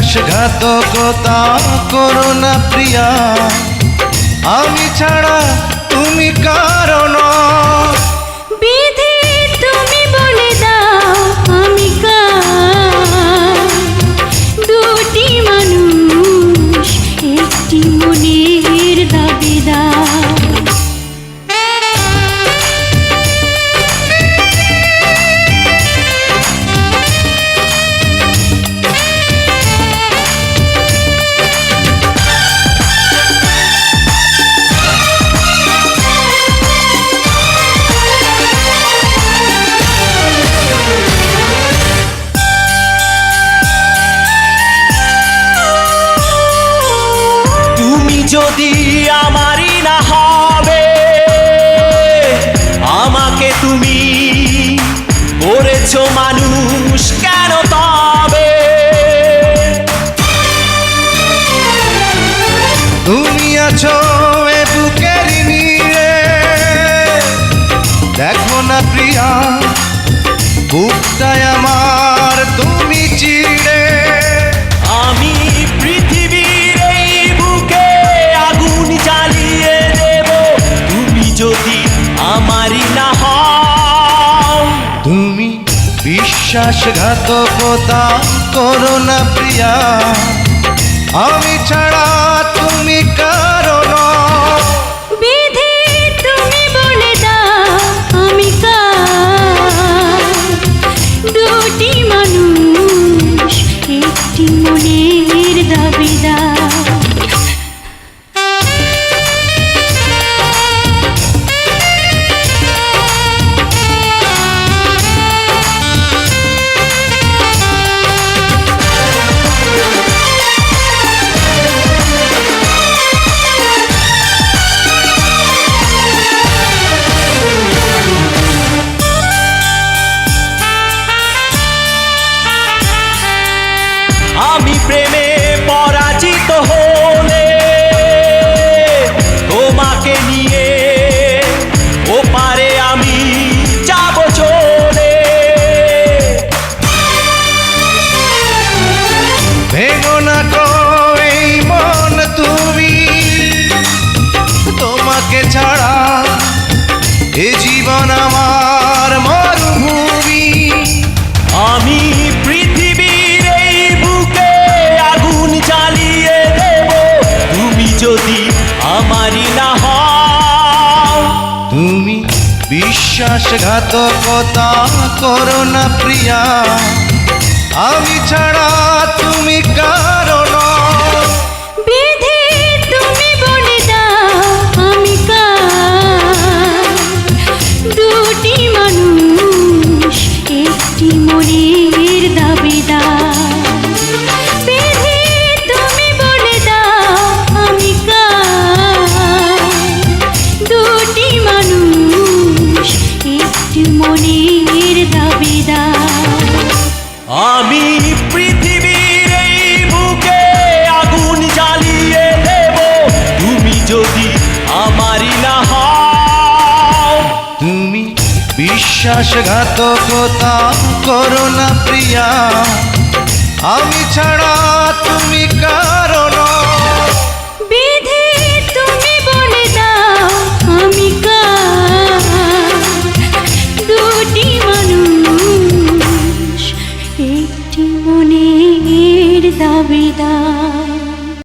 বিশ্বাসঘাতকতা করো না প্রিয়া, আমি ছাড়া তুমি কারো নও। বিধি তুমি বলে দাও আমি কার, দুটি মানুষ একটি মনের দাবিদার। যদি আমারই না হবে, আমাকে তুমি করেছো মানুষ কেন তবে? তুমি আছো এ বুকের নীড়ে, দেখো না প্রিয়া বুকটায় আমার তুমি চিড়ে। আমি পৃথিবীর এই বুকে আগুন জ্বালিয়ে দেব, তুমি যদি আমারই না হও। তুমি বিশ্বাসঘাতকতা করো না প্রিয়া, আমি ছাড়া তুমি কারো নও। বিধি তুমি বলে দাও আমি কার, দুটি মানুষ একটি মনের দাবিদার। আমি প্রেমে পরাজিত হলে তোমাকে নিয়ে ওপারে আমি যাব চলে। ভেঙো না গো এই মন তুমি, তোমাকে ছাড়া এ জীবন আমার মরুভূমি। আমি পৃথিবীর এই বুকে আগুন জ্বালিয়ে দেব, তুমি যদি আমারই না হও। তুমি বিশ্বাসঘাতকতা করো না প্রিয়া, আমি ছাড়া তুমি কারো নও। বিধি তুমি বলে দাও আমি কার, দুটি মানুষ একটি মনের দাবিদার। বিধি তুমি বলে দাও আমি কার, দুটি মানুষ একটি মনের দাবিদার। আমি পৃথিবীর এই বুকে আগুন জ্বালিয়ে দেব, তুমি যদি আমারই না হও। তুমি বিশ্বাসঘাতকতা করো না প্রিয়া, আমি ছাড়া তুমি কারো নও। বিধি তুমি বলে দাও আমি কার, দুটি মানুষ একটি মনের দাবিদার।